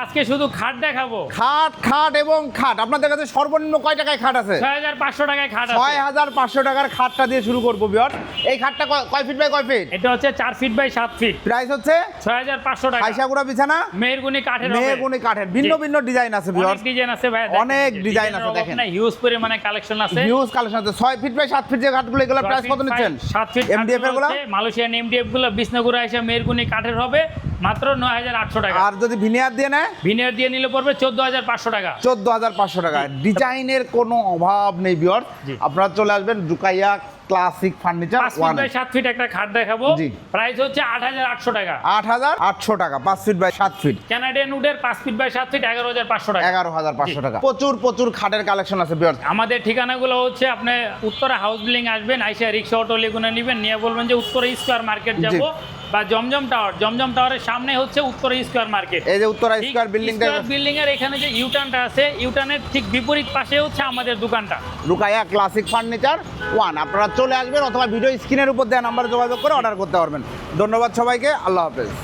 আজকে শুধু খাট দেখাবো। খাট এবং খাট আপনাদের কাছে সর্বনিম্ন কয় টাকায় খাট আছে? 6500 টাকায় খাট আছে। 6500 টাকার খাটটা দিয়ে শুরু করবো ভিউয়ার্স। এই খাটটা কয় ফিট বাই কয় ফিট? এটা হচ্ছে 4 ফিট বাই 7 ফিট। প্রাইস হচ্ছে 6500 টাকা। আয়শাগুড়া বিছানা মেহরগুনি কাঠের হবে। মেহগনি কাঠের ভিন্ন ভিন্ন ডিজাইন আছে ভিউয়ার্স। অনেক ডিজাইন আছে ভাই, অনেক ডিজাইন আছে দেখেন। হিউজ পরিমাণে কালেকশন আছে। হিউজ কালেকশন আছে। 6 ফিট বাই 7 ফিট যে খাটগুলো এগুলো প্রাইস কত নিচ্ছেন? 7 ফিট এমডিএফ এর গুলো মালয়েশিয়ান এমডিএফ গুলো বিষ্ণুগুড়া এসে মেহরগুনি কাঠের হবে মাত্র 9800 টাকা। আর যদি ভিনিয়ার দিয়ে নেয়? ভিনিয়ার দিয়ে নিলে পড়বে 14500 টাকা। 14500 টাকা। ডিজাইনের কোনো অভাব নেই ভিউয়ার্স। আপনারা চলে আসবেন Rukaiya classic furniture 5 feet by 7 feet একটা খাট দেখাবো। প্রাইস হচ্ছে 8800 টাকা। 8800 টাকা 5 ফিট বাই 7 ফিট। কানাডিয়ান উডের 5 ফিট বাই 7 ফিট 11500 টাকা। 11500 টাকা। প্রচুর খাটের কালেকশন আছে ভিউয়ার্স। আমাদের ঠিকানাগুলো হচ্ছে আপনি উত্তরা হাউস বিল্ডিং আসবেন, আইসা রিক্সা অটো লেগুনা নেবেন, নিয়ে বলবেন যে উত্তরা স্কয়ার মার্কেট যাব বা জমজম টাওয়ারের সামনে হচ্ছে উত্তরা স্কয়ার মার্কেট। এই যে উত্তরা স্কয়ার বিল্ডিংটা, বিল্ডিং এর এখানে যে ইউটার্নটা আছে, ইউটার্নের ঠিক বিপরীত পাশে হচ্ছে আমাদের দোকানটা রুকাইয়া ক্লাসিক ফার্নিচার 1। আপনারা চলে আসবেন অথবা ভিডিও স্ক্রিনের উপর দেওয়া নাম্বারে যোগাযোগ করে অর্ডার করতে পারবেন। ধন্যবাদ সবাইকে, আল্লাহ হাফেজ।